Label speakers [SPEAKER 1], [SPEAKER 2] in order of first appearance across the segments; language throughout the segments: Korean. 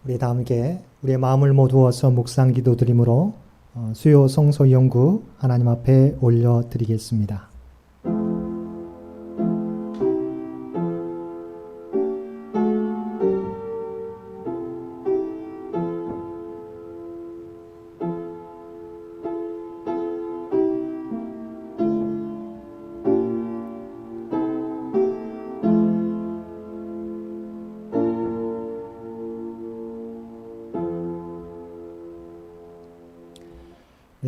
[SPEAKER 1] 우리 다 함께 우리의 마음을 모두어서 묵상 기도드림으로 수요 성소 연구 하나님 앞에 올려드리겠습니다.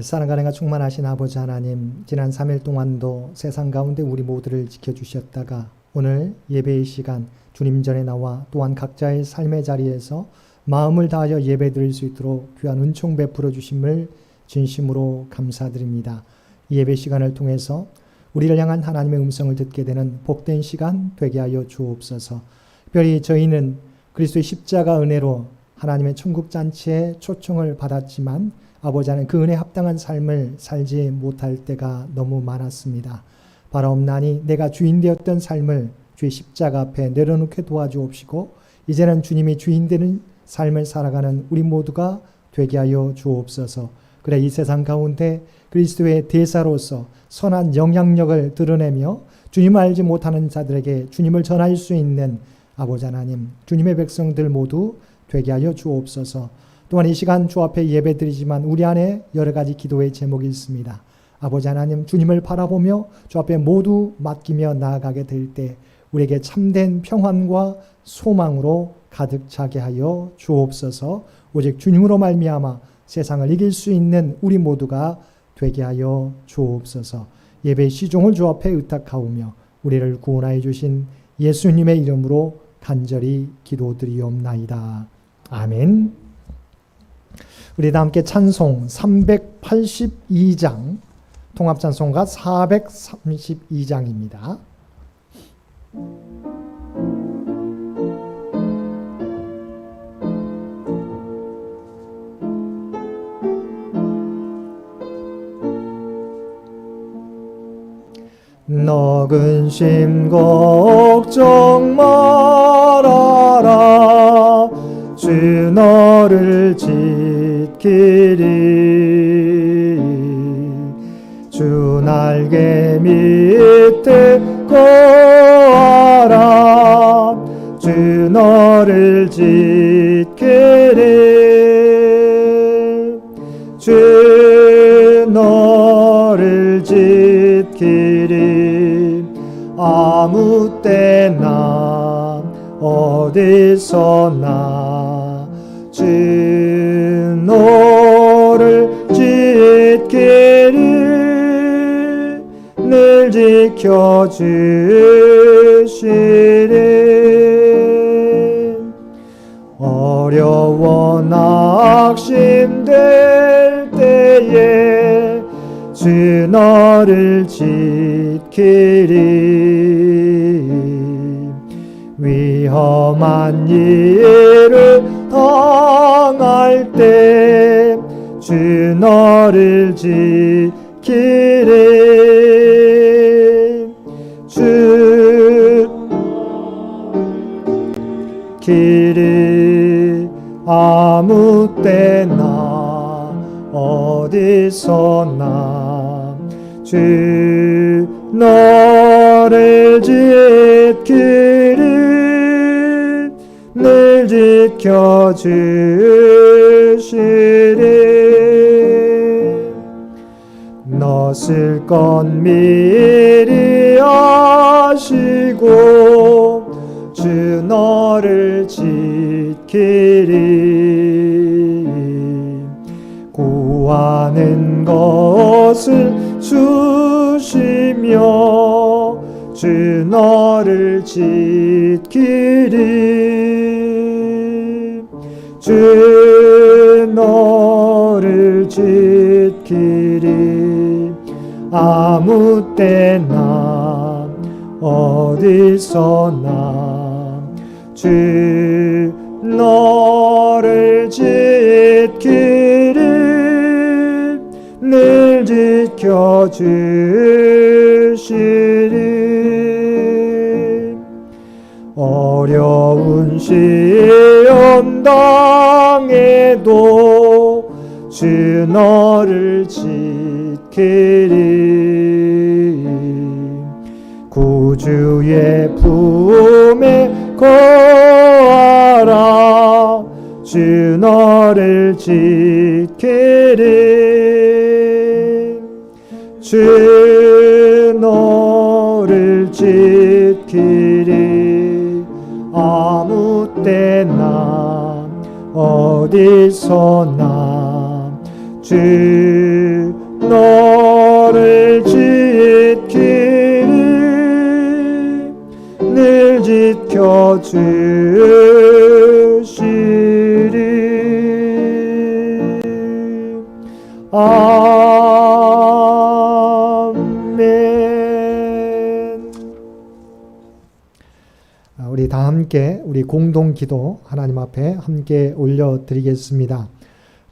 [SPEAKER 1] 사랑가능과 충만하신 아버지 하나님, 지난 3일 동안도 세상 가운데 우리 모두를 지켜주셨다가 오늘 예배의 시간 주님 전에 나와 또한 각자의 삶의 자리에서 마음을 다하여 예배드릴 수 있도록 귀한 은총 베풀어 주심을 진심으로 감사드립니다. 이 예배 시간을 통해서 우리를 향한 하나님의 음성을 듣게 되는 복된 시간 되게 하여 주옵소서. 특별히 저희는 그리스도의 십자가 은혜로 하나님의 천국 잔치에 초청을 받았지만 아버지 하나님 그 은혜에 합당한 삶을 살지 못할 때가 너무 많았습니다. 바라옵나니 내가 주인 되었던 삶을 주의 십자가 앞에 내려놓게 도와주옵시고 이제는 주님이 주인 되는 삶을 살아가는 우리 모두가 되게 하여 주옵소서. 그래 이 세상 가운데 그리스도의 대사로서 선한 영향력을 드러내며 주님을 알지 못하는 자들에게 주님을 전할 수 있는 아버지 하나님 주님의 백성들 모두 되게 하여 주옵소서. 또한 이 시간 주 앞에 예배드리지만 우리 안에 여러 가지 기도의 제목이 있습니다. 아버지 하나님 주님을 바라보며 주 앞에 모두 맡기며 나아가게 될 때 우리에게 참된 평안과 소망으로 가득 차게 하여 주옵소서. 오직 주님으로 말미암아 세상을 이길 수 있는 우리 모두가 되게 하여 주옵소서. 예배의 시종을 주 앞에 의탁하오며 우리를 구원하여 주신 예수님의 이름으로 간절히 기도드리옵나이다. 아멘. 우리 다 함께 찬송 382장, 통합찬송가 432장입니다. 너 근심 걱정 말아라 주 너를 지키리 주 날개 밑에 거하라 주 너를 지키리 주 너를 지키리 아무 때나 어디서나 주 너를 지키리 늘 지켜주시리 어려워 낙심될 때에 주 너를 지키리 위험한 일을 당할 때 주 너를 지키리 주 길이 아무 때나 어디서나 주 너를 지키리 늘 지켜주시리 너 쓸 건 미리 아시고 주 너를 지키리 구하는 것을 주시며 주 너를 지키리 주 너를 지키리 아무 때나 어디서나 주 너를 지키리 늘 지켜주시리 어려운 시험 당해도 주 너를 지키리. 구주의 품에 거하라. 주 너를 지키리. 주 너를 지키리. 아무 때나 어디서나 주 너를 지키리. 늘 지켜주시리. 아멘. 우리 다 함께 우리 공동 기도 하나님 앞에 함께 올려드리겠습니다.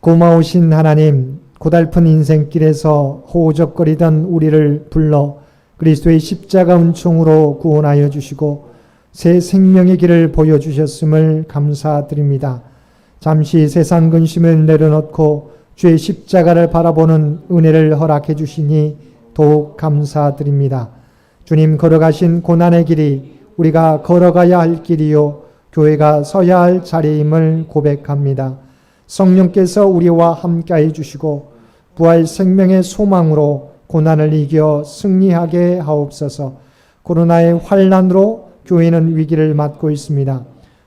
[SPEAKER 1] 고마우신 하나님, 고달픈 인생길에서 호적거리던 우리를 불러 그리스도의 십자가 은총으로 구원하여 주시고 새 생명의 길을 보여주셨음을 감사드립니다. 잠시 세상 근심을 내려놓고 주의 십자가를 바라보는 은혜를 허락해 주시니 더욱 감사드립니다. 주님 걸어가신 고난의 길이 우리가 걸어가야 할 길이요 교회가 서야 할 자리임을 고백합니다. 성령께서 우리와 함께해 주시고 부활 생명의 소망으로 고난을 이겨 승리하게 하옵소서. 코로나의 환난으로 교회는 위기를 맞고 있습니다.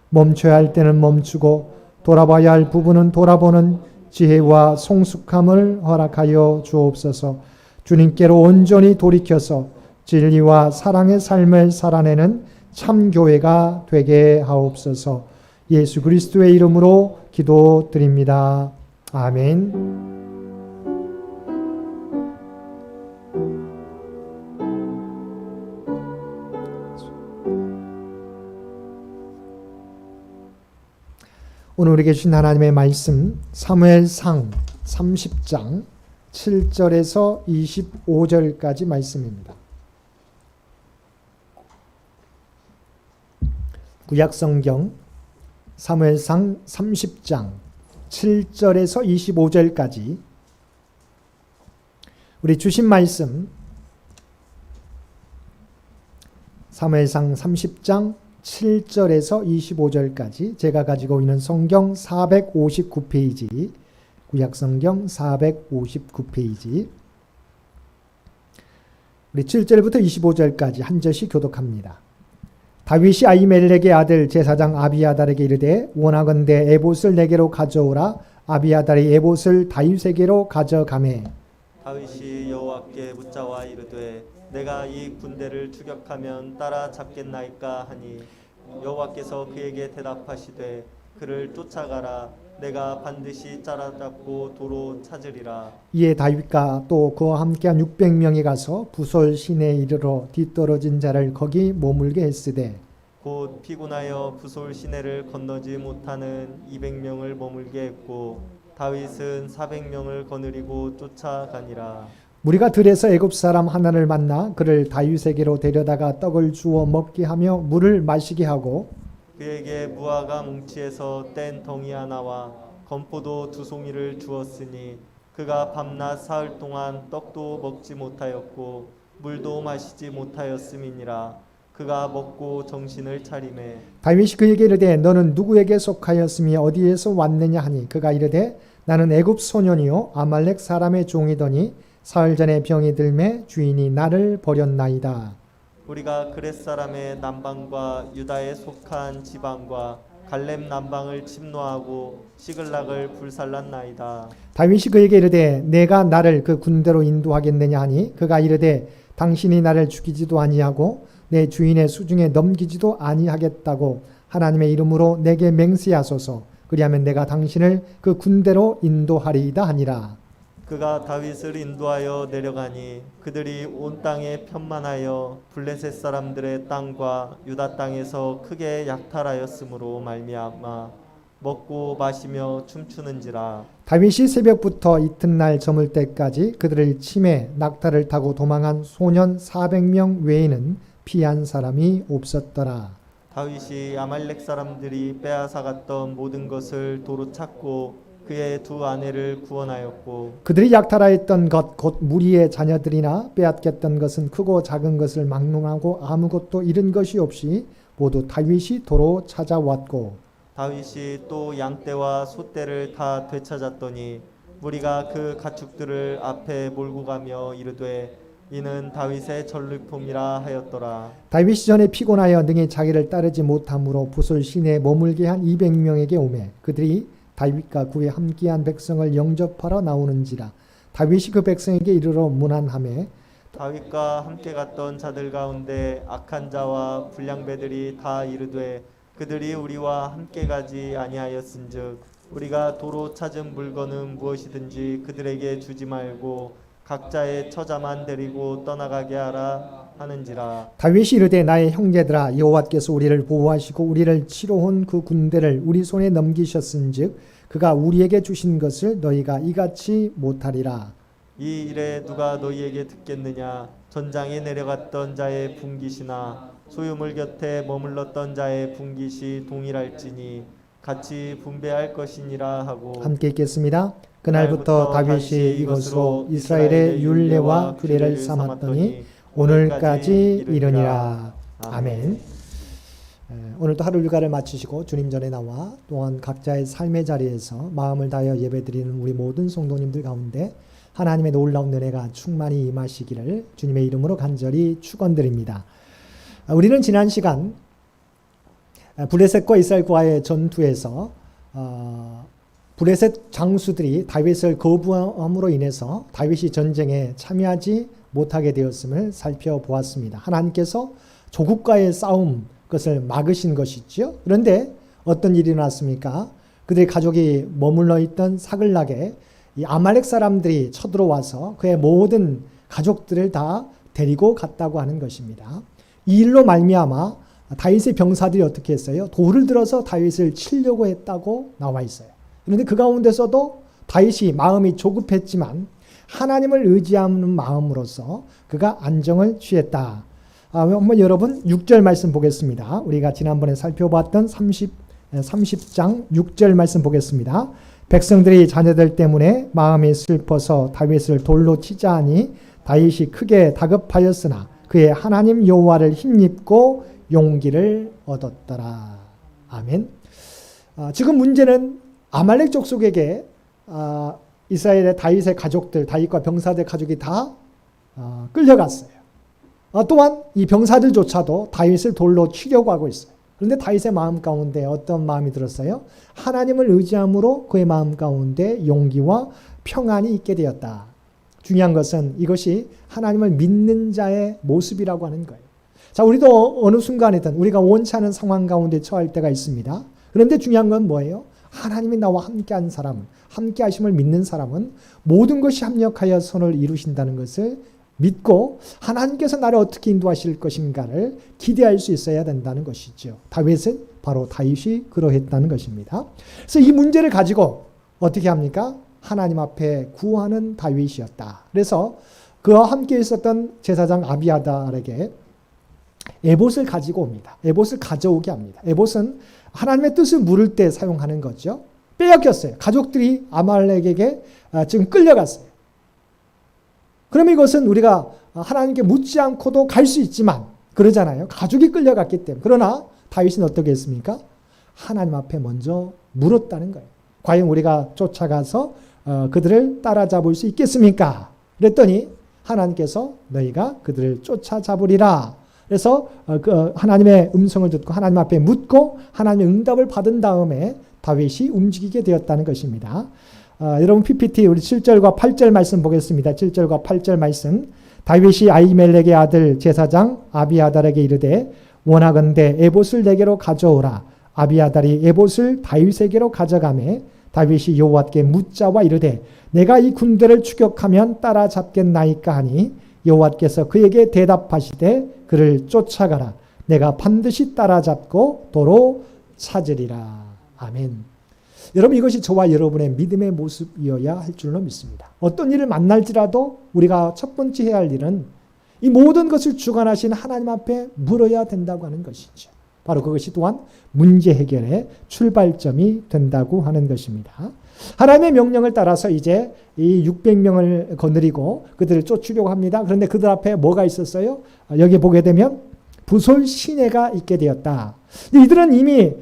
[SPEAKER 1] 멈춰야 할 때는 멈추고 돌아봐야 할 부분은 돌아보는 지혜와 성숙함을 허락하여 주옵소서. 주님께로 온전히 돌이켜서 진리와 사랑의 삶을 살아내는 참교회가 되게 하옵소서. 예수 그리스도의 이름으로 기도드립니다. 아멘. 오늘 우리에게 주신 하나님의 말씀 사무엘상 30장 7절에서 25절까지 말씀입니다. 구약성경 사무엘상 30장 7절에서 25절까지 우리 주신 말씀 사무엘상 30장 7절에서 25절까지 제가 가지고 있는 성경 459페이지 구약성경 459페이지 우리 7절부터 25절까지 한 절씩 교독합니다. 다윗이 아히멜렉의 아들 제사장 아비아달에게 이르되 원하건대 에봇을 내게로 가져오라. 아비아달이 에봇을 다윗에게로 가져가매
[SPEAKER 2] 다윗이 여호와께 묻자와 이르되 내가 이 군대를 추격하면 따라잡겠나이까 하니 여호와께서 그에게 대답하시되 그를 쫓아가라. 내가 반드시 따라잡고 도로 찾으리라.
[SPEAKER 1] 이에 다윗과 또 그와 함께한 600명이 가서 부솔 시내에 이르러 뒤떨어진 자를 거기 머물게 했으되
[SPEAKER 2] 곧 피곤하여 부솔 시내를 건너지 못하는 200명을 머물게 했고 다윗은 400명을 거느리고 쫓아가니라.
[SPEAKER 1] 무리가 들에서 애굽 사람 하나를 만나 그를 다윗에게로 데려다가 떡을 주어 먹게 하며 물을 마시게 하고
[SPEAKER 2] 그에게 무화과 뭉치에서 뗀 덩이 하나와 건포도 2송이를 주었으니 그가 밤낮 사흘 동안 떡도 먹지 못하였고 물도 마시지 못하였음이니라. 그가 먹고 정신을 차리매
[SPEAKER 1] 다윗이 그에게 이르되 너는 누구에게 속하였으며 어디에서 왔느냐 하니 그가 이르되 나는 애굽 소년이요 아말렉 사람의 종이더니 사흘 전에 병이 들매 주인이 나를 버렸나이다.
[SPEAKER 2] 우리가 그렛 사람의 남방과 유다에 속한 지방과 갈렙 남방을 침노하고 시글락을 불살랐나이다.
[SPEAKER 1] 다윗이 그에게 이르되 내가 나를 그 군대로 인도하겠느냐 하니 그가 이르되 당신이 나를 죽이지도 아니하고 내 주인의 수중에 넘기지도 아니하겠다고 하나님의 이름으로 내게 맹세하소서. 그리하면 내가 당신을 그 군대로 인도하리이다 하니라.
[SPEAKER 2] 그가 다윗을 인도하여 내려가니 그들이 온 땅에 편만하여 블레셋 사람들의 땅과 유다 땅에서 크게 약탈하였으므로 말미암아 먹고 마시며 춤추는지라.
[SPEAKER 1] 다윗이 새벽부터 이튿날 저물 때까지 그들을 치매 낙타를 타고 도망한 소년 400명 외에는 피한 사람이 없었더라.
[SPEAKER 2] 다윗이 아말렉 사람들이 빼앗아갔던 모든 것을 도로 찾고 그의 두 아내를 구원하였고
[SPEAKER 1] 그들이 약탈하였던 것 곧 무리의 자녀들이나 빼앗겼던 것은 크고 작은 것을 막론하고 아무것도 잃은 것이 없이 모두 다윗이 도로 찾아왔고
[SPEAKER 2] 다윗이 또 양떼와 소떼를 다 되찾았더니 무리가 그 가축들을 앞에 몰고 가며 이르되 이는 다윗의 전리품이라 하였더라.
[SPEAKER 1] 다윗이 전에 피곤하여 능히 자기를 따르지 못함으로 부솔 시내에 머물게 한 200명에게 오매 그들이 다윗과 그의 함께한 백성을 영접하러 나오는지라 다윗이 그 백성에게 이르러 문안하매
[SPEAKER 2] 다윗과 함께 갔던 자들 가운데 악한 자와 불량배들이 다 이르되 그들이 우리와 함께 가지 아니하였은즉 우리가 도로 찾은 물건은 무엇이든지 그들에게 주지 말고 각자의 처자만 데리고 떠나가게 하라 하는지라.
[SPEAKER 1] 다윗이 이르되 나의 형제들아 여호와께서 우리를 보호하시고 우리를 치러온 그 군대를 우리 손에 넘기셨은즉 그가 우리에게 주신 것을 너희가 이같이 못하리라.
[SPEAKER 2] 이 일에 누가 너희에게 듣겠느냐? 전장에 내려갔던 자의 분깃이나 소유물 곁에 머물렀던 자의 분깃이 동일할지니 같이 분배할 것이니라 하고
[SPEAKER 1] 함께 읽겠습니다. 그날부터 다윗이 이것으로 이스라엘의 율례와 규례를 삼았더니 오늘까지 이르니라. 아멘. 오늘도 하루 일과를 마치시고 주님 전에 나와 또한 각자의 삶의 자리에서 마음을 다하여 예배드리는 우리 모든 성도님들 가운데 하나님의 놀라운 은혜가 충만히 임하시기를 주님의 이름으로 간절히 축원드립니다. 우리는 지난 시간 블레셋과 이스라엘과의 전투에서 블레셋 장수들이 다윗을 거부함으로 인해서 다윗이 전쟁에 참여하지 못하게 되었음을 살펴보았습니다. 하나님께서 조국과의 싸움 그것을 막으신 것이죠. 그런데 어떤 일이 일어났습니까? 그들의 가족이 머물러 있던 사글락에 이 아말렉 사람들이 쳐들어와서 그의 모든 가족들을 다 데리고 갔다고 하는 것입니다. 이 일로 말미암아 다윗의 병사들이 어떻게 했어요? 돌을 들어서 다윗을 치려고 했다고 나와 있어요. 그런데 그 가운데서도 다윗이 마음이 조급했지만 하나님을 의지하는 마음으로서 그가 안정을 취했다. 한번 여러분 6절 말씀 보겠습니다. 우리가 지난번에 살펴봤던 30장 6절 말씀 보겠습니다. 백성들이 자녀들 때문에 마음이 슬퍼서 다윗을 돌로 치자 하니 다윗이 크게 다급하였으나 그의 하나님 여호와를 힘입고 용기를 얻었더라. 아멘. 지금 문제는 아말렉 족속에게 이스라엘의 다윗의 가족들, 다윗과 병사들 가족이 다 끌려갔어요. 또한 이 병사들조차도 다윗을 돌로 치려고 하고 있어요. 그런데 다윗의 마음 가운데 어떤 마음이 들었어요? 하나님을 의지함으로 그의 마음 가운데 용기와 평안이 있게 되었다. 중요한 것은 이것이 하나님을 믿는 자의 모습이라고 하는 거예요. 자, 우리도 어느 순간이든 우리가 원치 않은 상황 가운데 처할 때가 있습니다. 그런데 중요한 건 뭐예요? 하나님이 나와 함께한 사람, 함께 하심을 믿는 사람은 모든 것이 합력하여 선을 이루신다는 것을 믿고 하나님께서 나를 어떻게 인도하실 것인가를 기대할 수 있어야 된다는 것이죠. 다윗은 바로 다윗이 그러했다는 것입니다. 그래서 이 문제를 가지고 어떻게 합니까? 하나님 앞에 구하는 다윗이었다. 그래서 그와 함께 있었던 제사장 아비아달에게 에봇을 가지고 옵니다. 에봇을 가져오게 합니다. 에봇은 하나님의 뜻을 물을 때 사용하는 거죠. 빼앗겼어요. 가족들이 아말렉에게 지금 끌려갔어요. 그러면 이것은 우리가 하나님께 묻지 않고도 갈 수 있지만 그러잖아요. 가족이 끌려갔기 때문에. 그러나 다윗은 어떻게 했습니까? 하나님 앞에 먼저 물었다는 거예요. 과연 우리가 쫓아가서 그들을 따라잡을 수 있겠습니까? 그랬더니 하나님께서 너희가 그들을 쫓아잡으리라. 그래서 하나님의 음성을 듣고 하나님 앞에 묻고 하나님의 응답을 받은 다음에 다윗이 움직이게 되었다는 것입니다. 여러분 PPT 우리 7절과 8절 말씀 보겠습니다. 7절과 8절 말씀. 다윗이 아히멜렉의 아들 제사장 아비아달에게 이르되 원하건대 에봇을 내게로 가져오라. 아비아달이 에봇을 다윗에게로 가져가매 다윗이 여호와께 묻자와 이르되 내가 이 군대를 추격하면 따라잡겠나이까 하니 여호와께서 그에게 대답하시되 그를 쫓아가라. 내가 반드시 따라잡고 도로 찾으리라. 아멘. 여러분 이것이 저와 여러분의 믿음의 모습이어야 할 줄로 믿습니다. 어떤 일을 만날지라도 우리가 첫 번째 해야 할 일은 이 모든 것을 주관하신 하나님 앞에 물어야 된다고 하는 것이죠. 바로 그것이 또한 문제 해결의 출발점이 된다고 하는 것입니다. 하나님의 명령을 따라서 이제 이 600명을 거느리고 그들을 쫓으려고 합니다. 그런데 그들 앞에 뭐가 있었어요? 여기 보게 되면 부솔 시내가 있게 되었다. 이들은 이미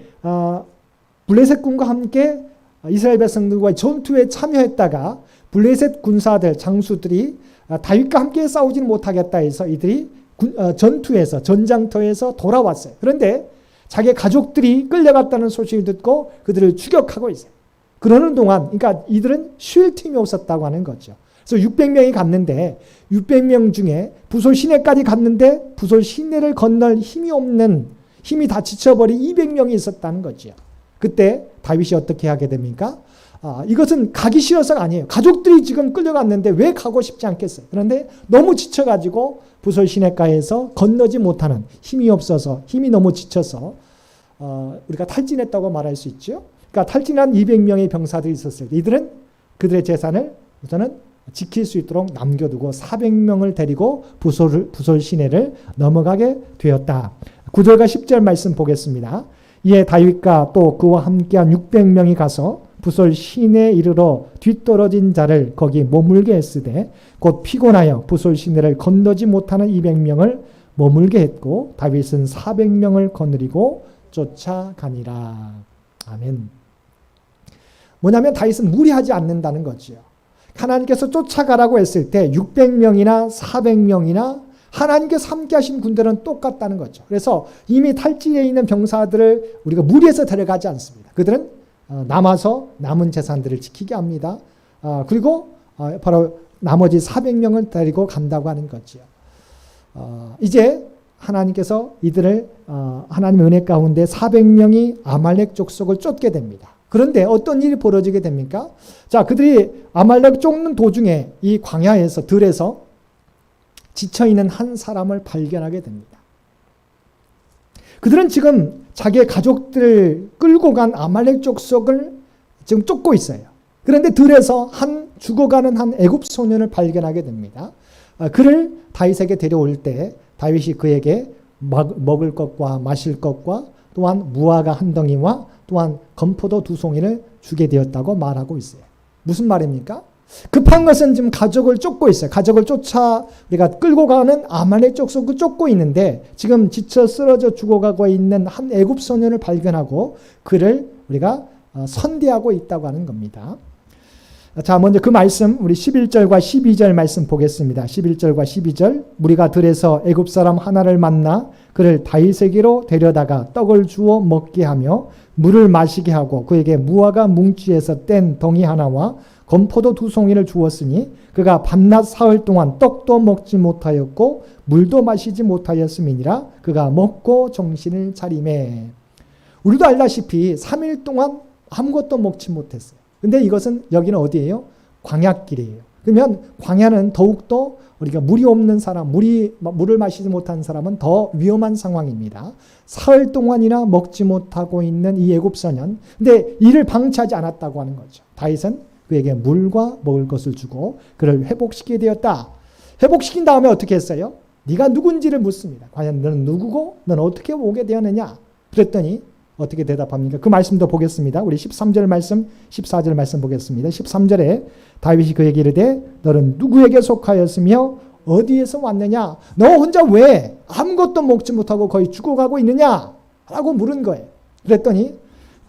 [SPEAKER 1] 블레셋 군과 함께 이스라엘 백성들과 전투에 참여했다가 블레셋 군사들, 장수들이 다윗과 함께 싸우지는 못하겠다 해서 이들이 전투에서, 전장터에서 돌아왔어요. 그런데 자기 가족들이 끌려갔다는 소식을 듣고 그들을 추격하고 있어요. 그러는 동안, 그러니까 이들은 쉴 틈이 없었다고 하는 거죠. 그래서 600명이 갔는데 600명 중에 부솔 시내까지 갔는데 부솔 시내를 건널 힘이 없는, 힘이 다 지쳐버린 200명이 있었다는 거죠. 그때 다윗이 어떻게 하게 됩니까? 이것은 가기 싫어서가 아니에요. 가족들이 지금 끌려갔는데 왜 가고 싶지 않겠어요. 그런데 너무 지쳐가지고 부솔 시내가에서 건너지 못하는, 힘이 없어서, 힘이 너무 지쳐서 우리가 탈진했다고 말할 수 있죠. 그러니까 탈진한 200명의 병사들이 있었어요. 이들은 그들의 재산을 우선은 지킬 수 있도록 남겨두고 400명을 데리고 부솔 시내를 넘어가게 되었다. 9절과 10절 말씀 보겠습니다. 이에 다윗과 또 그와 함께한 600명이 가서 부솔 시내에 이르러 뒤떨어진 자를 거기 머물게 했으되 곧 피곤하여 부솔 시내를 건너지 못하는 200명을 머물게 했고 다윗은 400명을 거느리고 쫓아가니라. 아멘. 뭐냐면 다윗은 무리하지 않는다는 거죠. 하나님께서 쫓아가라고 했을 때 600명이나 400명이나 하나님께서 함께 하신 군대는 똑같다는 거죠. 그래서 이미 탈진해 있는 병사들을 우리가 무리해서 데려가지 않습니다. 그들은 남아서 남은 재산들을 지키게 합니다. 그리고 바로 나머지 400명을 데리고 간다고 하는 거죠. 이제 하나님께서 이들을 하나님의 은혜 가운데 400명이 아말렉 족속을 쫓게 됩니다. 그런데 어떤 일이 벌어지게 됩니까? 자, 그들이 아말렉 쫓는 도중에 이 광야에서 들에서 지쳐있는 한 사람을 발견하게 됩니다. 그들은 지금 자기의 가족들을 끌고 간 아말렉 족속을 지금 쫓고 있어요. 그런데 들에서 죽어가는 한 애굽 소년을 발견하게 됩니다. 그를 다윗에게 데려올 때 다윗이 그에게 먹을 것과 마실 것과 또한 무화과 한 덩이와 또한 건포도 2송이를 주게 되었다고 말하고 있어요. 무슨 말입니까? 급한 것은 지금 가족을 쫓고 있어요. 가족을 우리가 끌고 가는 아말렉 족속을 쫓고 있는데 지금 지쳐 쓰러져 죽어가고 있는 한 애굽 소년을 발견하고 그를 우리가 선대하고 있다고 하는 겁니다. 자, 먼저 그 말씀 우리 11절과 12절 말씀 보겠습니다. 11절과 12절 무리가 들에서 애굽 사람 하나를 만나 그를 다윗에게로 데려다가 떡을 주어 먹게 하며 물을 마시게 하고 그에게 무화과 뭉치에서 뗀 덩이 하나와 건포도 2송이를 주었으니 그가 밤낮 사흘 동안 떡도 먹지 못하였고 물도 마시지 못하였음이니라. 그가 먹고 정신을 차리매. 우리도 알다시피 3일 동안 아무것도 먹지 못했어요. 근데 이것은 여기는 어디예요? 광야길이에요. 그러면 광야는 더욱더 우리가 물이 없는 사람, 물을 마시지 못한 사람은 더 위험한 상황입니다. 사흘 동안이나 먹지 못하고 있는 이 애굽 소년. 근데 이를 방치하지 않았다고 하는 거죠. 다윗은 그에게 물과 먹을 것을 주고 그를 회복시키게 되었다. 회복시킨 다음에 어떻게 했어요? 네가 누군지를 묻습니다. 과연 너는 누구고 너는 어떻게 오게 되었느냐? 그랬더니 어떻게 대답합니까? 그 말씀도 보겠습니다. 우리 13절 말씀, 14절 말씀 보겠습니다. 13절에 다윗이 그에게 이르되 너는 누구에게 속하였으며 어디에서 왔느냐? 너 혼자 왜 아무것도 먹지 못하고 거의 죽어가고 있느냐? 라고 물은 거예요. 그랬더니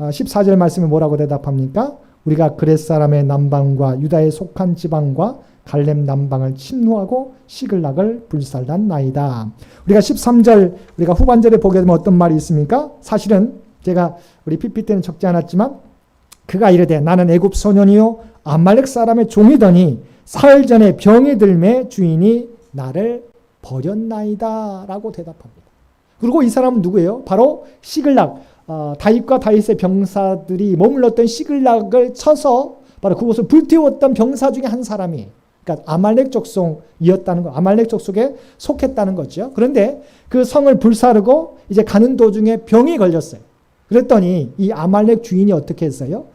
[SPEAKER 1] 14절 말씀에 뭐라고 대답합니까? 우리가 그렛 사람의 남방과 유다에 속한 지방과 갈렙 남방을 침노하고 시글락을 불살단 나이다. 우리가 13절 우리가 후반절에 보게 되면 어떤 말이 있습니까? 사실은 제가 우리 PPT는 적지 않았지만 그가 이르되 나는 애굽 소년이요 아말렉 사람의 종이더니 사흘 전에 병이 들매 주인이 나를 버렸나이다 라고 대답합니다. 그리고 이 사람은 누구예요? 바로 시글락, 다윗과 다윗의 병사들이 머물렀던 시글락을 쳐서 바로 그곳을 불태웠던 병사 중에 한 사람이, 그러니까 아말렉 족속이었다는 거, 아말렉 족속에 속했다는 거죠. 그런데 그 성을 불사르고 이제 가는 도중에 병이 걸렸어요. 그랬더니 이 아말렉 주인이 어떻게 했어요?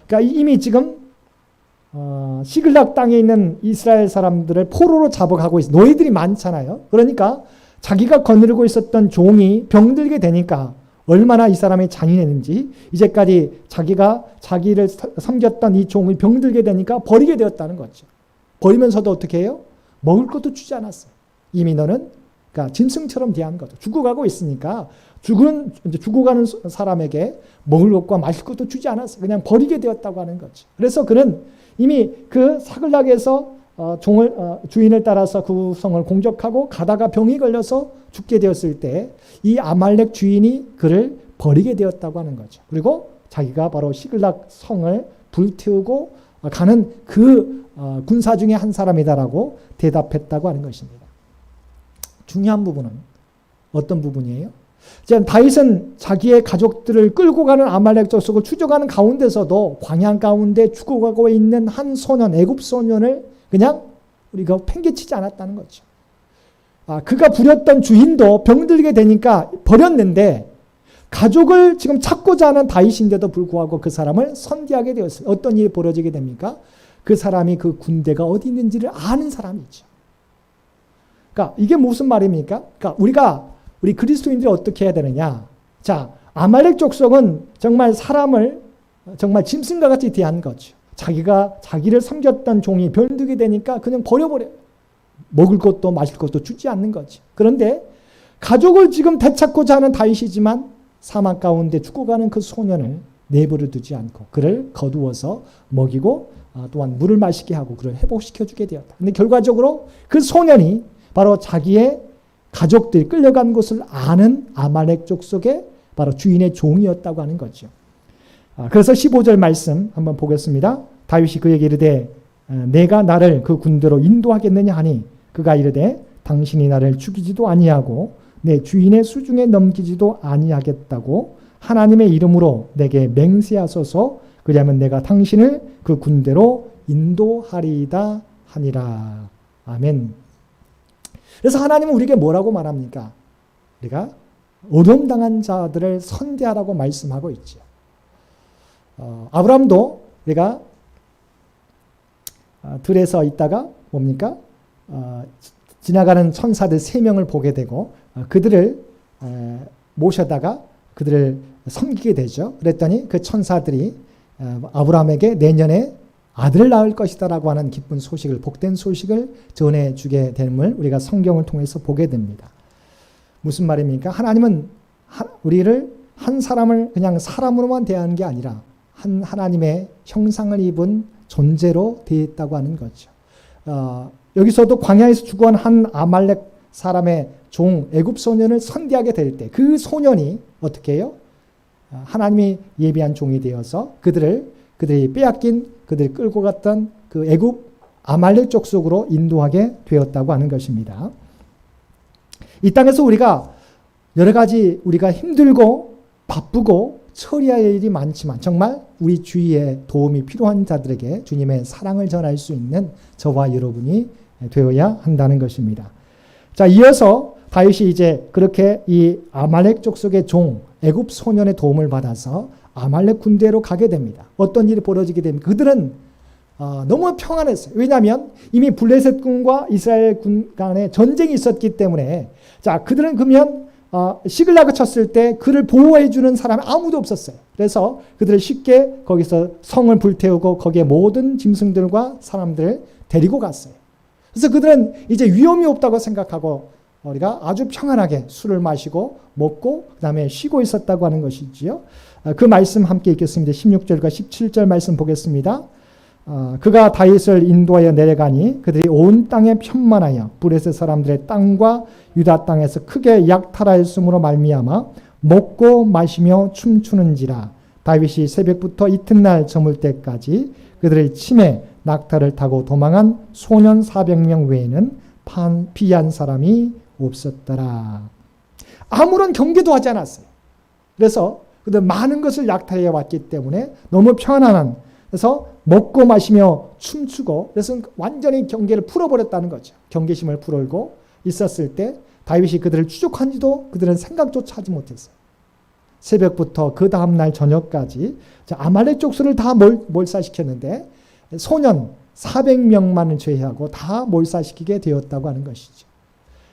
[SPEAKER 1] 그러니까 이미 지금 시글락 땅에 있는 이스라엘 사람들을 포로로 잡아가고 있어요. 노예들이 많잖아요. 그러니까 자기가 거느리고 있었던 종이 병들게 되니까 얼마나 이 사람이 잔인했는지 이제까지 자기를 섬겼던 이 종이 병들게 되니까 버리게 되었다는 거죠. 버리면서도 어떻게 해요? 먹을 것도 주지 않았어요. 이미 너는 그러니까 짐승처럼 대한 거죠. 죽어가고 있으니까 죽어가는 사람에게 먹을 것과 마실 것도 주지 않았어요. 그냥 버리게 되었다고 하는 거죠. 그래서 그는 이미 그 사글락에서 주인을 따라서 그 성을 공격하고 가다가 병이 걸려서 죽게 되었을 때 이 아말렉 주인이 그를 버리게 되었다고 하는 거죠. 그리고 자기가 바로 시글락 성을 불태우고 가는 그 군사 중에 한 사람이다라고 대답했다고 하는 것입니다. 중요한 부분은 어떤 부분이에요? 다윗은 자기의 가족들을 끌고 가는 아말렉 족속을 추적하는 가운데서도 광야 가운데 죽어가고 있는 한 소년, 애굽 소년을 그냥 우리가 팽개치지 않았다는 거죠. 그가 부렸던 주인도 병들게 되니까 버렸는데 가족을 지금 찾고자 하는 다윗인데도 불구하고 그 사람을 선대하게 되었어요. 어떤 일이 벌어지게 됩니까? 그 사람이 그 군대가 어디 있는지를 아는 사람이죠. 그러니까 이게 무슨 말입니까? 그러니까 우리 그리스도인들이 어떻게 해야 되느냐? 자, 아말렉 족속은 정말 사람을 정말 짐승과 같이 대한 거죠. 자기를 섬겼던 종이 병들게 되니까 그냥 버려버려요. 먹을 것도 마실 것도 주지 않는 거죠. 그런데 가족을 지금 되찾고자 하는 다윗이지만 사막 가운데 죽어가는 그 소년을 내버려 두지 않고 그를 거두어서 먹이고 또한 물을 마시게 하고 그를 회복시켜주게 되었다. 근데 결과적으로 그 소년이 바로 자기의 가족들이 끌려간 곳을 아는 아말렉 족속의 바로 주인의 종이었다고 하는 거죠. 그래서 15절 말씀 한번 보겠습니다. 다윗이 그에게 이르되 내가 나를 그 군대로 인도하겠느냐 하니 그가 이르되 당신이 나를 죽이지도 아니하고 내 주인의 수중에 넘기지도 아니하겠다고 하나님의 이름으로 내게 맹세하소서. 그리하면 내가 당신을 그 군대로 인도하리이다 하니라. 아멘. 그래서 하나님은 우리에게 뭐라고 말합니까? 우리가 어려움당한 자들을 선대하라고 말씀하고 있죠. 아브라함도 우리가 들에서 있다가 뭡니까? 지나가는 천사들 3명을 보게 되고 그들을 모셔다가 그들을 섬기게 되죠. 그랬더니 그 천사들이 아브라함에게 내년에 아들을 낳을 것이다라고 하는 기쁜 소식을, 복된 소식을 전해주게 됨을 우리가 성경을 통해서 보게 됩니다. 무슨 말입니까? 하나님은 우리를 한 사람을 그냥 사람으로만 대하는 게 아니라 하나님의 형상을 입은 존재로 대했다고 하는 거죠. 여기서도 광야에서 죽어간 한 아말렉 사람의 종 애굽 소년을 선대하게 될 때 그 소년이 어떻게 해요? 하나님이 예비한 종이 되어서 그들이 빼앗긴 그들이 끌고 갔던 그 애굽 아말렉 족속으로 인도하게 되었다고 하는 것입니다. 이 땅에서 우리가 여러 가지 우리가 힘들고 바쁘고 처리할 일이 많지만 정말 우리 주위에 도움이 필요한 자들에게 주님의 사랑을 전할 수 있는 저와 여러분이 되어야 한다는 것입니다. 자, 이어서 다윗이 이제 그렇게 이 아말렉 족속의 종 애굽 소년의 도움을 받아서 아말렉 군대로 가게 됩니다. 어떤 일이 벌어지게 됩니까? 그들은 너무 평안했어요. 왜냐하면 이미 블레셋 군과 이스라엘 군 간에 전쟁이 있었기 때문에 자, 그들은 그러면 시글락을 쳤을 때 그를 보호해 주는 사람이 아무도 없었어요. 그래서 그들을 쉽게 거기서 성을 불태우고 거기에 모든 짐승들과 사람들을 데리고 갔어요. 그래서 그들은 이제 위험이 없다고 생각하고 우리가 아주 평안하게 술을 마시고 먹고 그 다음에 쉬고 있었다고 하는 것이지요. 그 말씀 함께 읽겠습니다. 16절과 17절 말씀 보겠습니다. 그가 다윗을 인도하여 내려가니 그들이 온 땅에 편만하여 블레셋 사람들의 땅과 유다 땅에서 크게 약탈하였으므로 말미암아 먹고 마시며 춤추는지라. 다윗이 새벽부터 이튿날 저물 때까지 그들의 침에 낙타를 타고 도망한 소년 400명 외에는 피한 사람이 없었더라. 아무런 경계도 하지 않았어요. 그래서 그들 많은 것을 약탈해 왔기 때문에 너무 편안한, 그래서 먹고 마시며 춤추고, 그래서 완전히 경계를 풀어버렸다는 거죠. 경계심을 풀고 있었을 때 다윗이 그들을 추적한지도 그들은 생각조차 하지 못했어요. 새벽부터 그 다음날 저녁까지 아말렉 족속을 다 몰살시켰는데 소년 400명만을 제외하고 다 몰살시키게 되었다고 하는 것이죠.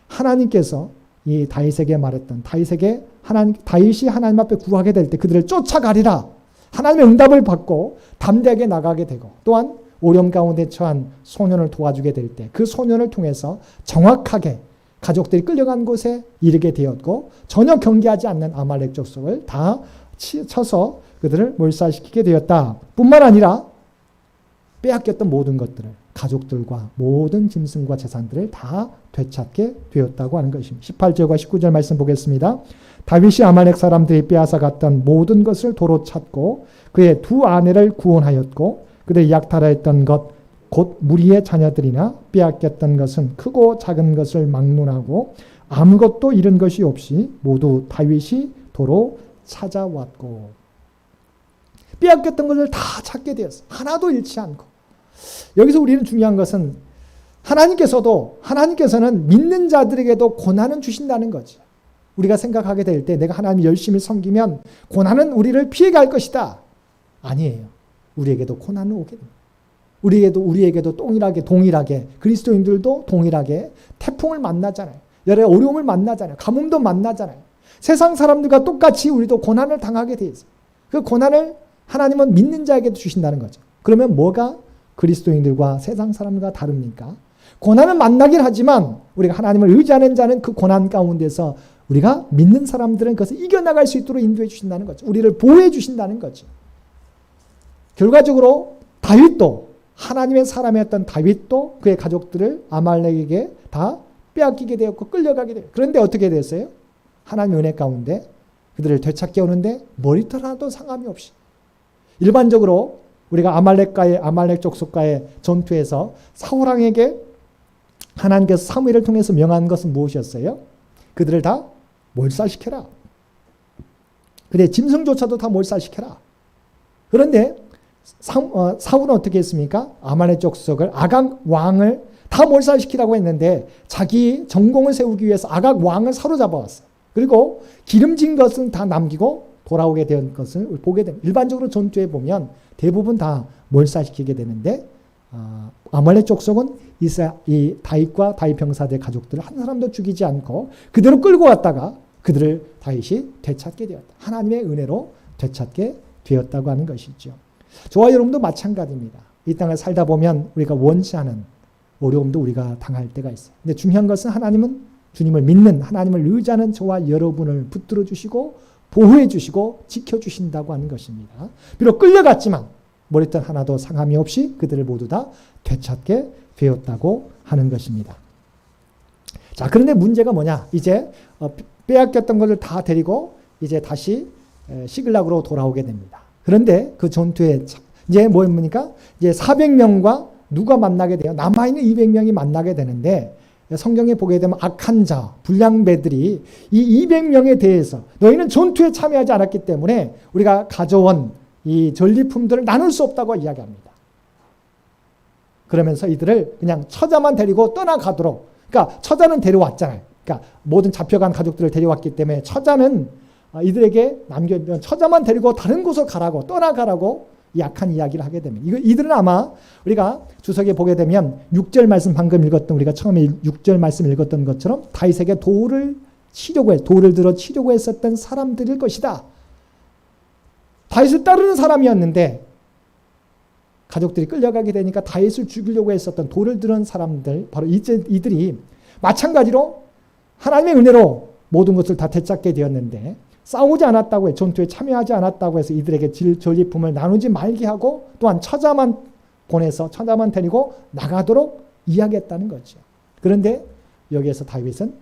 [SPEAKER 1] 하나님께서 이 다윗에게 말했던 다윗이 하나님 앞에 구하게 될 때 그들을 쫓아가리라. 하나님의 응답을 받고 담대하게 나가게 되고 또한 오염 가운데 처한 소년을 도와주게 될 때 그 소년을 통해서 정확하게 가족들이 끌려간 곳에 이르게 되었고 전혀 경계하지 않는 아말렉 족속을 다 쳐서 그들을 몰살시키게 되었다. 뿐만 아니라 빼앗겼던 모든 것들을 가족들과 모든 짐승과 재산들을 다 되찾게 되었다고 하는 것입니다. 18절과 19절 말씀 보겠습니다. 다윗이 아말렉 사람들이 빼앗아 갔던 모든 것을 도로 찾고 그의 두 아내를 구원하였고 그들이 약탈하였던 것 곧 무리의 자녀들이나 빼앗겼던 것은 크고 작은 것을 막론하고 아무것도 잃은 것이 없이 모두 다윗이 도로 찾아왔고 빼앗겼던 것을 다 찾게 되었어. 하나도 잃지 않고. 여기서 우리는 중요한 것은 하나님께서는 믿는 자들에게도 고난은 주신다는 거지. 우리가 생각하게 될 때 내가 하나님 열심히 섬기면 고난은 우리를 피해갈 것이다. 아니에요. 우리에게도 고난은 오게 됩니다. 우리에게도 동일하게 그리스도인들도 동일하게 태풍을 만나잖아요. 여러 어려움을 만나잖아요. 가뭄도 만나잖아요. 세상 사람들과 똑같이 우리도 고난을 당하게 돼 있어요. 그 고난을 하나님은 믿는 자에게도 주신다는 거죠. 그러면 뭐가 그리스도인들과 세상 사람들과 다릅니까? 고난을 만나긴 하지만 우리가 하나님을 의지하는 자는 그 고난 가운데서 우리가 믿는 사람들은 그것을 이겨나갈 수 있도록 인도해 주신다는 거죠. 우리를 보호해 주신다는 거죠. 결과적으로 다윗도 하나님의 사람이었던 다윗도 그의 가족들을 아말렉에게 다 빼앗기게 되었고 끌려가게 되었고 그런데 어떻게 됐어요? 하나님의 은혜 가운데 그들을 되찾게 오는데 머리털 하나도 상함이 없이 일반적으로 우리가 아말렉 족속과의 전투에서 사울왕에게 하나님께서 사무엘을 통해서 명한 것은 무엇이었어요? 그들을 다 몰살시켜라. 그래 짐승조차도 다 몰살시켜라. 그런데 사울은 어떻게 했습니까? 아말렉 족속을 아각 왕을 다 몰살시키라고 했는데 자기 전공을 세우기 위해서 아각 왕을 사로잡아왔어요. 그리고 기름진 것은 다 남기고 돌아오게 된 것을 보게 됩니다. 일반적으로 전투에 보면 대부분 다 몰살시키게 되는데 아말렉 족속은 이 다윗과 다윗 병사들 가족들을 한 사람도 죽이지 않고 그대로 끌고 왔다가 그들을 다윗이 되찾게 되었다. 하나님의 은혜로 되찾게 되었다고 하는 것이죠. 저와 여러분도 마찬가지입니다. 이 땅을 살다 보면 우리가 원치 않은 어려움도 우리가 당할 때가 있어요. 근데 중요한 것은 하나님은 주님을 믿는 하나님을 의지하는 저와 여러분을 붙들어 주시고 보호해 주시고 지켜 주신다고 하는 것입니다. 비록 끌려갔지만 머리털 하나도 상함이 없이 그들을 모두 다 되찾게 되었다고 하는 것입니다. 자, 그런데 문제가 뭐냐? 이제 빼앗겼던 것을 다 데리고 이제 다시 시글락으로 돌아오게 됩니다. 그런데 그 전투에 이제 뭡니까? 이제 400명과 누가 만나게 돼요? 남아있는 200명이 만나게 되는데 성경에 보게 되면 악한 자, 불량배들이 이 200명에 대해서 너희는 전투에 참여하지 않았기 때문에 우리가 가져온 이 전리품들을 나눌 수 없다고 이야기합니다. 그러면서 이들을 그냥 처자만 데리고 떠나가도록, 그러니까 처자는 데려왔잖아요. 그러니까 모든 잡혀간 가족들을 데려왔기 때문에 처자는 이들에게 처자만 데리고 다른 곳으로 가라고, 떠나가라고 약한 이야기를 하게 됩니다. 이들은 아마 우리가 주석에 보게 되면 6절 말씀 방금 읽었던, 우리가 처음에 6절 말씀 읽었던 것처럼 다윗에게 돌을 들어 치려고 했었던 사람들일 것이다. 다윗을 따르는 사람이었는데 가족들이 끌려가게 되니까 다윗을 죽이려고 했었던 돌을 들은 사람들, 바로 이들이 마찬가지로 하나님의 은혜로 모든 것을 다 되찾게 되었는데 싸우지 않았다고 해, 전투에 참여하지 않았다고 해서 이들에게 전리품을 나누지 말게 하고 또한 처자만 보내서 처자만 데리고 나가도록 이야기했다는 거죠. 그런데 여기에서 다윗은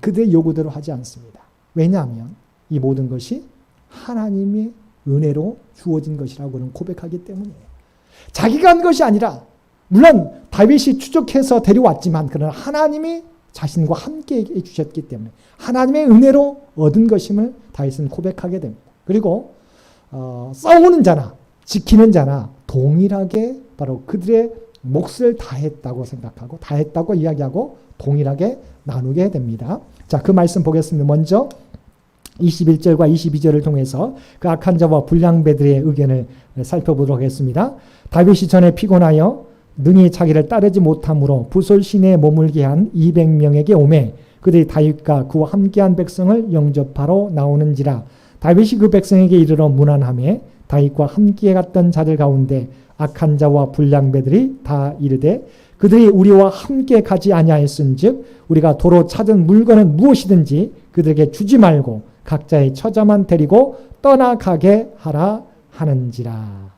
[SPEAKER 1] 그들의 요구대로 하지 않습니다. 왜냐하면 이 모든 것이 하나님의 은혜로 주어진 것이라고 그는 고백하기 때문이에요. 자기가 한 것이 아니라, 물론 다윗이 추적해서 데려왔지만 그러나 하나님이 자신과 함께 해주셨기 때문에 하나님의 은혜로 얻은 것임을 다윗은 고백하게 됩니다. 그리고 싸우는 자나 지키는 자나 동일하게 바로 그들의 몫을 다했다고 생각하고 다했다고 이야기하고 동일하게 나누게 됩니다. 자, 그 말씀 보겠습니다. 먼저 21절과 22절을 통해서 그 악한 자와 불량배들의 의견을 살펴보도록 하겠습니다. 다윗이 전에 피곤하여 능히 자기를 따르지 못함으로 부솔 시내에 머물게 한 200명에게 오매 그들이 다윗과 그와 함께한 백성을 영접하러 나오는지라. 다윗이 그 백성에게 이르러 문안하매 다윗과 함께 갔던 자들 가운데 악한 자와 불량배들이 다 이르되 그들이 우리와 함께 가지 아니하였은즉 우리가 도로 찾은 물건은 무엇이든지 그들에게 주지 말고 각자의 처자만 데리고 떠나가게 하라 하는지라.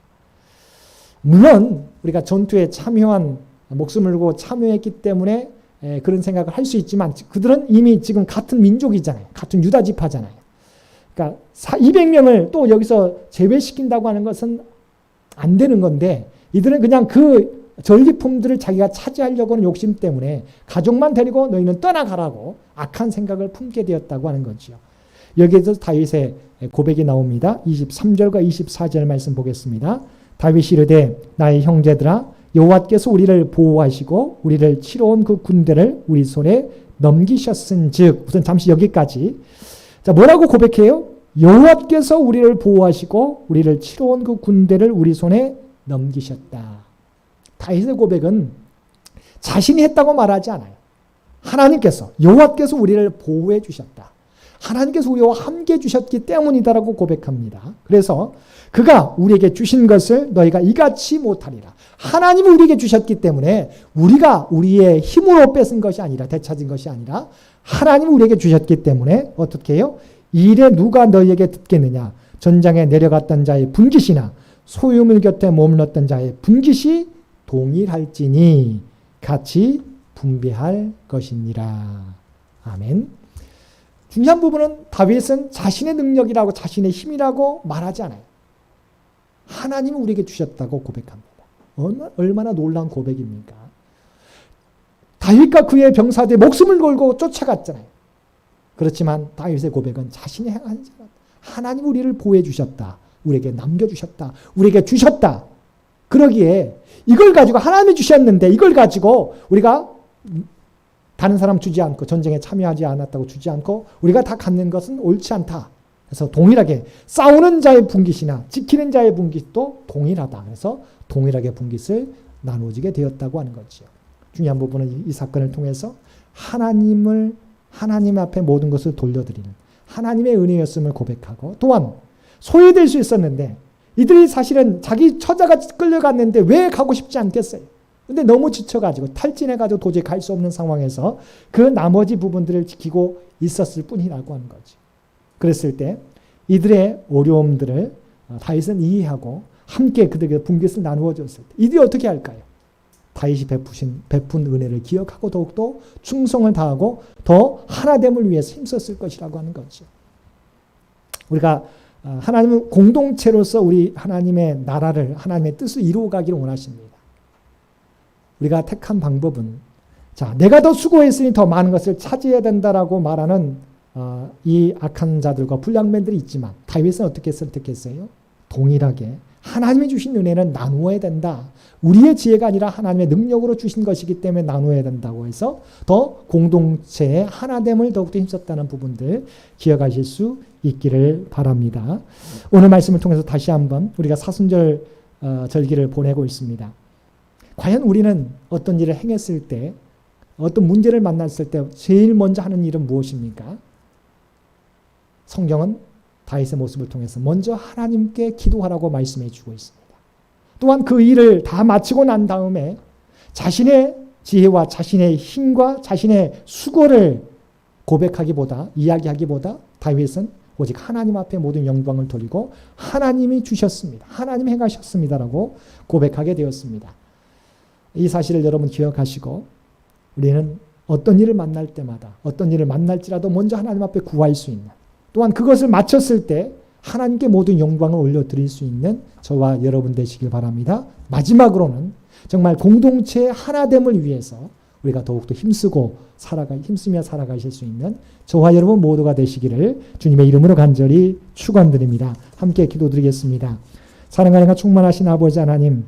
[SPEAKER 1] 물론 우리가 전투에 참여한 목숨을 걸고 참여했기 때문에 그런 생각을 할 수 있지만 그들은 이미 지금 같은 민족이잖아요. 같은 유다 지파잖아요. 그러니까 200명을 또 여기서 제외시킨다고 하는 것은 안 되는 건데 이들은 그냥 그 전리품들을 자기가 차지하려고 하는 욕심 때문에 가족만 데리고 너희는 떠나가라고 악한 생각을 품게 되었다고 하는 거죠. 여기에서 다윗의 고백이 나옵니다. 23절과 24절 말씀 보겠습니다. 다윗이 이르되 나의 형제들아 여호와께서 우리를 보호하시고 우리를 치러 온 그 군대를 우리 손에 넘기셨은즉. 우선 잠시 여기까지. 자, 뭐라고 고백해요? 여호와께서 우리를 보호하시고 우리를 치러 온 그 군대를 우리 손에 넘기셨다. 다윗의 고백은 자신이 했다고 말하지 않아요. 하나님께서, 여호와께서 우리를 보호해 주셨다. 하나님께서 우리와 함께 주셨기 때문이다라고 고백합니다. 그래서 그가 우리에게 주신 것을 너희가 이같이 못하리라. 하나님이 우리에게 주셨기 때문에 우리가 우리의 힘으로 뺏은 것이 아니라, 되찾은 것이 아니라 하나님이 우리에게 주셨기 때문에 어떻게 해요? 이래 누가 너희에게 듣겠느냐? 전장에 내려갔던 자의 분깃이나 소유물 곁에 머물렀던 자의 분깃이 동일할지니 같이 분배할 것이니라. 아멘. 중요한 부분은 다윗은 자신의 능력이라고 자신의 힘이라고 말하지 않아요. 하나님이 우리에게 주셨다고 고백합니다. 얼마나 놀라운 고백입니까? 다윗과 그의 병사들이 목숨을 걸고 쫓아갔잖아요. 그렇지만 다윗의 고백은 자신이 행한 자, 하나님이 우리를 보호해 주셨다. 우리에게 남겨주셨다. 우리에게 주셨다. 그러기에 이걸 가지고 하나님이 주셨는데 이걸 가지고 우리가 다른 사람 주지 않고 전쟁에 참여하지 않았다고 주지 않고 우리가 다 갖는 것은 옳지 않다. 그래서 동일하게 싸우는 자의 분깃이나 지키는 자의 분깃도 동일하다. 그래서 동일하게 분깃을 나누어지게 되었다고 하는 거죠. 중요한 부분은 이 사건을 통해서 하나님 앞에 모든 것을 돌려드리는 하나님의 은혜였음을 고백하고 또한 소외될 수 있었는데 이들이 사실은 자기 처자가 끌려갔는데 왜 가고 싶지 않겠어요? 근데 너무 지쳐가지고 탈진해가지고 도저히 갈 수 없는 상황에서 그 나머지 부분들을 지키고 있었을 뿐이라고 하는 거죠. 그랬을 때 이들의 어려움들을 다윗은 이해하고 함께 그들에게 분깃을 나누어 줬을 때 이들이 어떻게 할까요? 다윗이 베푼 은혜를 기억하고 더욱더 충성을 다하고 더 하나됨을 위해서 힘썼을 것이라고 하는 거죠. 우리가 하나님은 공동체로서 우리 하나님의 나라를 하나님의 뜻을 이루어가기를 원하십니다. 우리가 택한 방법은 자, 내가 더 수고했으니 더 많은 것을 차지해야 된다라고 말하는 이 악한 자들과 불량맨들이 있지만 다윗은 어떻게 선택했어요? 동일하게 하나님이 주신 은혜는 나누어야 된다. 우리의 지혜가 아니라 하나님의 능력으로 주신 것이기 때문에 나누어야 된다고 해서 더 공동체의 하나됨을 더욱더 힘썼다는 부분들 기억하실 수 있기를 바랍니다. 오늘 말씀을 통해서 다시 한번 우리가 사순절 절기를 보내고 있습니다. 과연 우리는 어떤 일을 행했을 때 어떤 문제를 만났을 때 제일 먼저 하는 일은 무엇입니까? 성경은 다윗의 모습을 통해서 먼저 하나님께 기도하라고 말씀해 주고 있습니다. 또한 그 일을 다 마치고 난 다음에 자신의 지혜와 자신의 힘과 자신의 수고를 고백하기보다 이야기하기보다 다윗은 오직 하나님 앞에 모든 영광을 돌리고 하나님이 주셨습니다. 하나님이 행하셨습니다라고 고백하게 되었습니다. 이 사실을 여러분 기억하시고 우리는 어떤 일을 만날 때마다 어떤 일을 만날지라도 먼저 하나님 앞에 구할 수 있는 또한 그것을 마쳤을 때 하나님께 모든 영광을 올려드릴 수 있는 저와 여러분 되시길 바랍니다. 마지막으로는 정말 공동체의 하나됨을 위해서 우리가 더욱더 힘쓰며 살아가실 수 있는 저와 여러분 모두가 되시기를 주님의 이름으로 간절히 축원드립니다. 함께 기도드리겠습니다. 사랑하는 충만하신 아버지 하나님,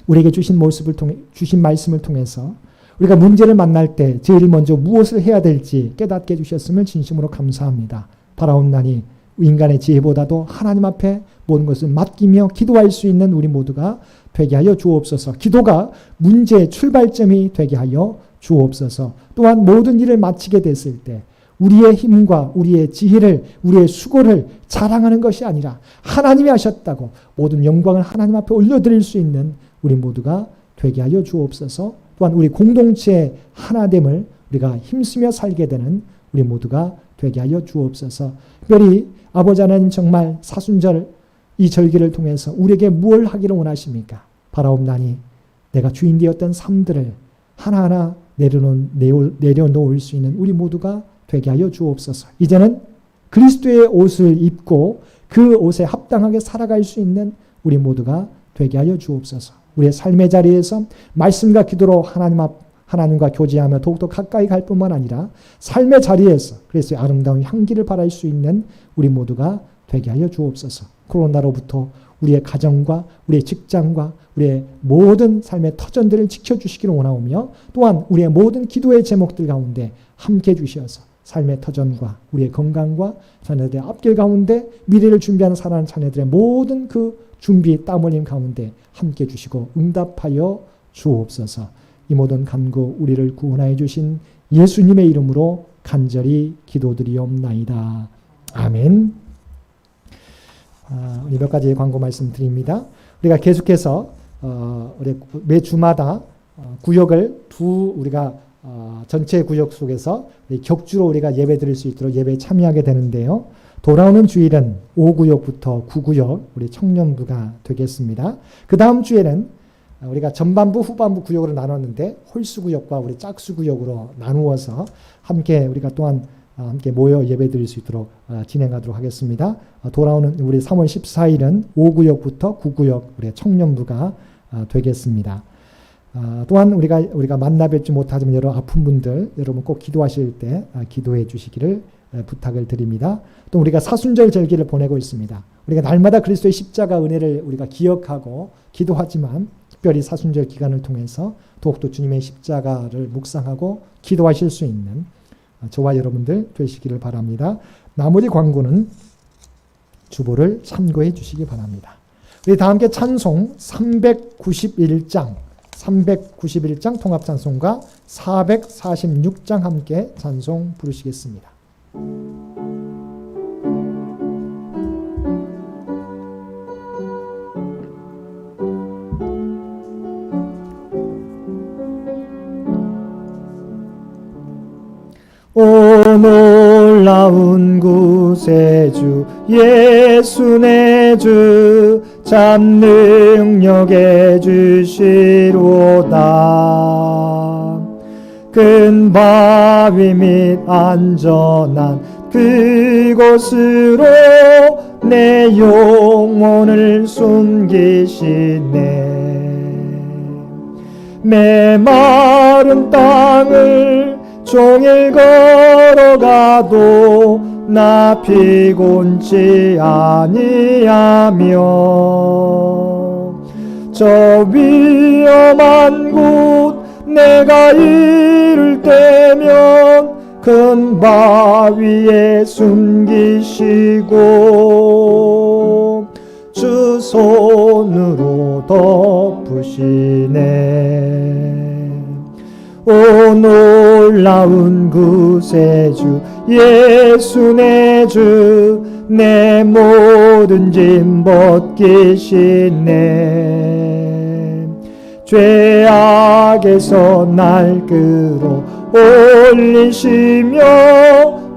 [SPEAKER 1] 우리에게 주신 말씀을 통해서 우리가 문제를 만날 때 제일 먼저 무엇을 해야 될지 깨닫게 해주셨음을 진심으로 감사합니다. 바라옵나니 인간의 지혜보다도 하나님 앞에 모든 것을 맡기며 기도할 수 있는 우리 모두가 되게 하여 주옵소서. 기도가 문제의 출발점이 되게 하여 주옵소서. 또한 모든 일을 마치게 됐을 때 우리의 힘과 우리의 지혜를, 우리의 수고를 자랑하는 것이 아니라 하나님이 하셨다고 모든 영광을 하나님 앞에 올려드릴 수 있는 우리 모두가 되게 하여 주옵소서. 또한 우리 공동체의 하나됨을 우리가 힘쓰며 살게 되는 우리 모두가 되게 하여 주옵소서. 특별히 아버지 하나님, 정말 사순절 이 절기를 통해서 우리에게 무엇을 하기를 원하십니까? 바라옵나니 내가 주인 되었던 삶들을 하나하나 내려놓을 수 있는 우리 모두가 되게 하여 주옵소서. 이제는 그리스도의 옷을 입고 그 옷에 합당하게 살아갈 수 있는 우리 모두가 되게 하여 주옵소서. 우리의 삶의 자리에서 말씀과 기도로 하나님과 교제하며 더욱더 가까이 갈 뿐만 아니라 삶의 자리에서 그리스도의 아름다운 향기를 발할 수 있는 우리 모두가 되게 하여 주옵소서. 코로나로부터 우리의 가정과 우리의 직장과 우리의 모든 삶의 터전들을 지켜주시기를 원하오며, 또한 우리의 모든 기도의 제목들 가운데 함께 주시어서 삶의 터전과 우리의 건강과 자녀들의 앞길 가운데 미래를 준비하는 사랑하는 자녀들의 모든 그 준비 땀 흘림 가운데 함께 주시고 응답하여 주옵소서. 이 모든 간구 우리를 구원하여 주신 예수님의 이름으로 간절히 기도드리옵나이다. 아멘. 우리 몇 가지 광고 말씀드립니다. 우리가 계속해서 우리 매 주마다 구역을 우리가 전체 구역 속에서 격주로 우리가 예배 드릴 수 있도록 예배에 참여하게 되는데요. 돌아오는 주일은 5구역부터 9구역 우리 청년부가 되겠습니다. 그 다음 주에는 우리가 전반부, 후반부 구역으로 나눴는데 홀수구역과 우리 짝수구역으로 나누어서 함께 우리가 또한 함께 모여 예배 드릴 수 있도록 진행하도록 하겠습니다. 돌아오는 우리 3월 14일은 5구역부터 9구역 우리 청년부가 되겠습니다. 또한 우리가 만나 뵙지 못하지만 여러 아픈 분들 여러분 꼭 기도하실 때 기도해 주시기를 부탁을 드립니다. 또 우리가 사순절 절기를 보내고 있습니다. 우리가 날마다 그리스도의 십자가 은혜를 우리가 기억하고 기도하지만 특별히 사순절 기간을 통해서 더욱더 주님의 십자가를 묵상하고 기도하실 수 있는 저와 여러분들 되시기를 바랍니다. 나머지 광고는 주보를 참고해 주시기 바랍니다. 우리 다 함께 찬송 391장 통합찬송가 446장 함께 찬송 부르시겠습니다. 오 놀라운 구세주 예수 내 주 참 능력에 주시로다. 큰 바위 및 안전한 그곳으로 내 영혼을 숨기시네. 메마른 땅을 종일 걸어가도 나 피곤치 아니하며 저 위험한 곳 내가 이를 때면 큰 바위에 숨기시고 주 손으로 덮으시네. 오 놀라운 구세주 예수 내 주 내 모든 짐 벗기시네. 죄악에서 날 끌어올리시며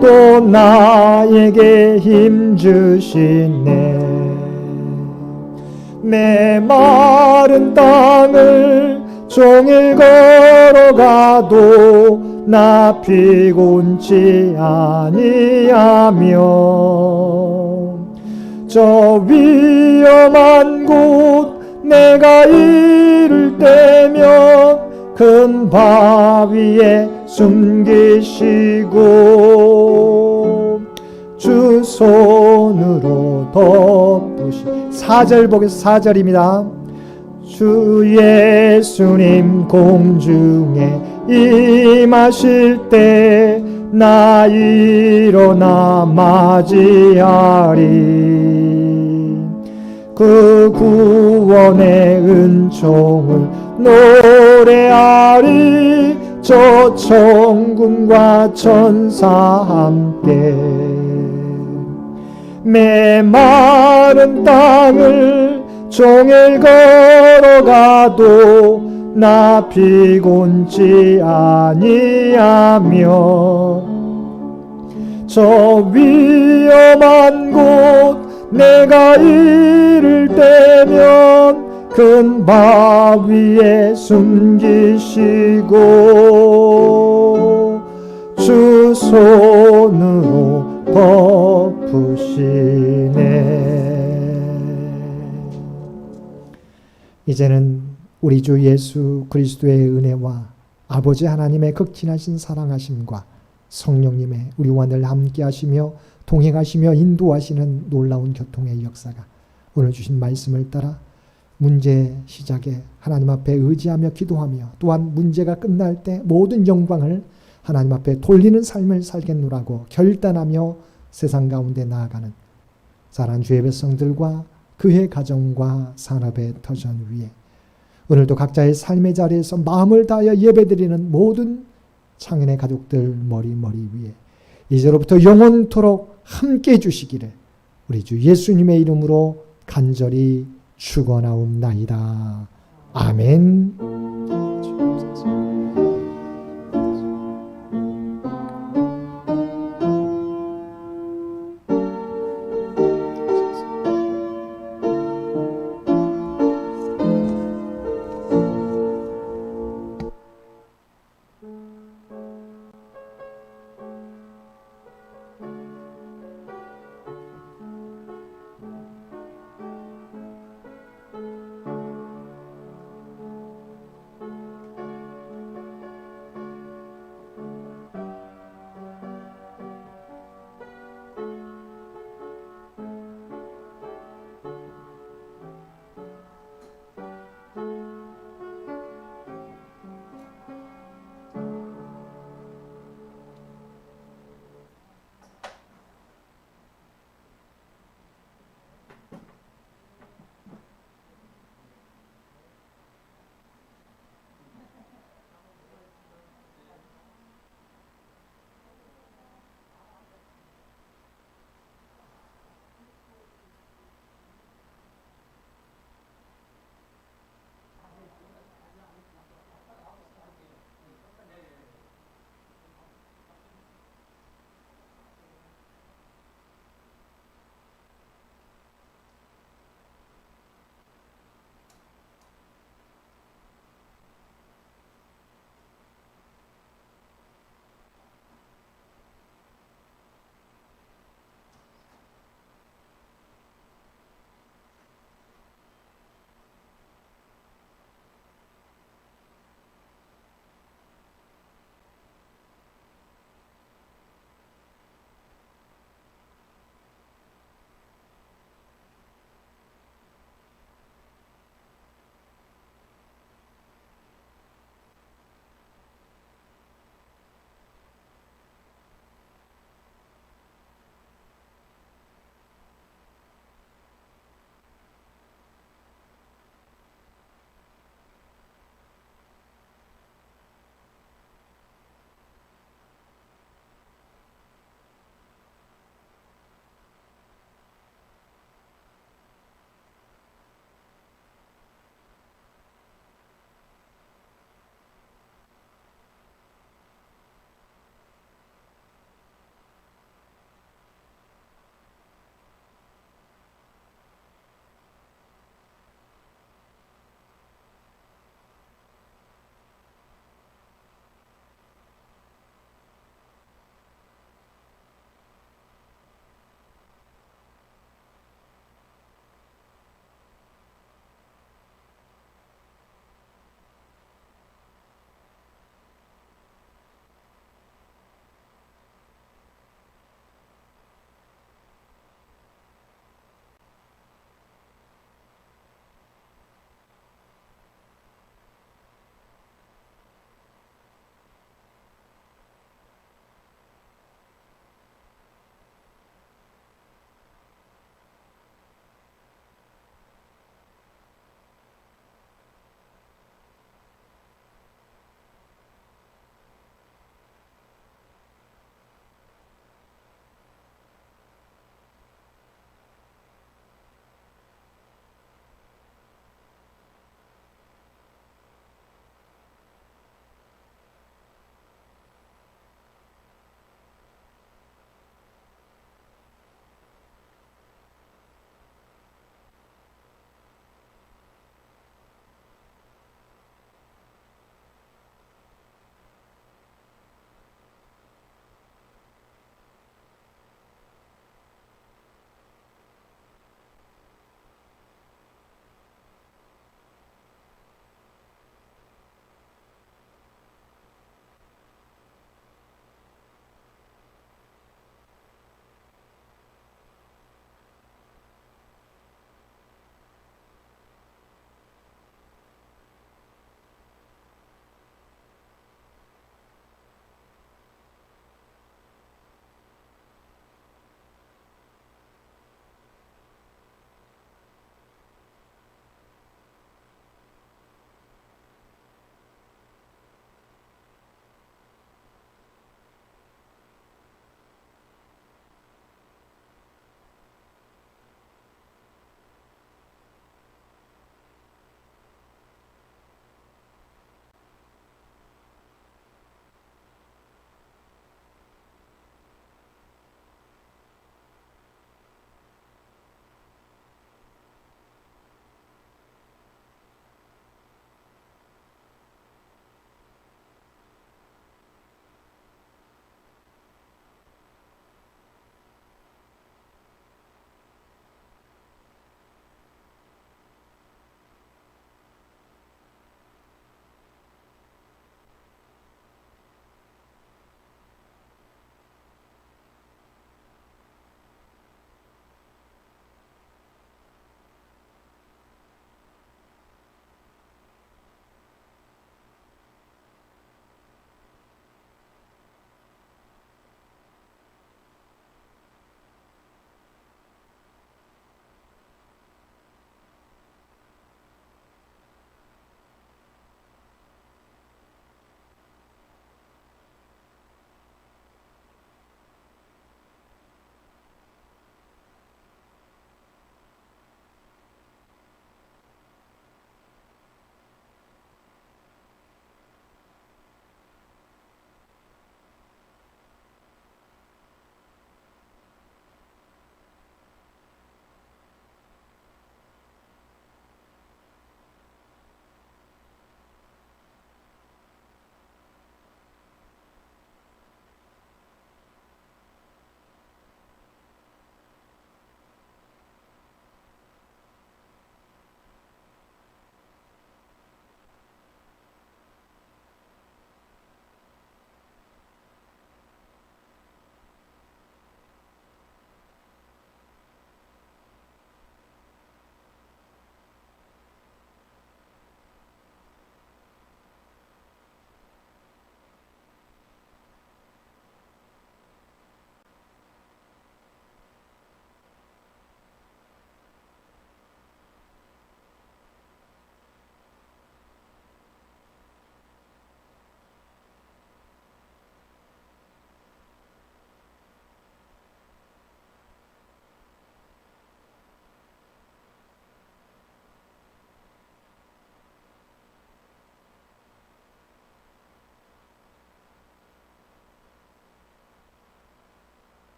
[SPEAKER 1] 또 나에게 힘 주시네. 메마른 땅을 종일 걸어가도 나 피곤치 아니하며 저 위험한 곳 내가 이를 때면 큰 바위에 숨기시고 주 손으로 덮으시. 4절 보겠습니다. 4절입니다. 주 예수님 공중에 임하실 때 나 일어나 맞이하리. 그 구원의 은총을 노래하리. 저 천군과 천사 함께 메마른 땅을 종일 걸어가도 나 피곤치 아니하며 저 위험한 곳 내가 이를 때면 큰 바위에 숨기시고 주 손으로 덮으시네. 이제는 우리 주 예수 그리스도의 은혜와 아버지 하나님의 극진하신 사랑하심과 성령님의 우리와 늘 함께 하시며 동행하시며 인도하시는 놀라운 교통의 역사가 오늘 주신 말씀을 따라 문제 시작에 하나님 앞에 의지하며 기도하며 또한 문제가 끝날 때 모든 영광을 하나님 앞에 돌리는 삶을 살겠노라고 결단하며 세상 가운데 나아가는 사랑하는 주의 백성들과 그의 가정과 산업의 터전 위에 오늘도 각자의 삶의 자리에서 마음을 다하여 예배드리는 모든 창현의 가족들 머리 위에 이제로부터 영원토록 함께 해주시기를 우리 주 예수님의 이름으로 간절히 축원하옵나이다. 아멘.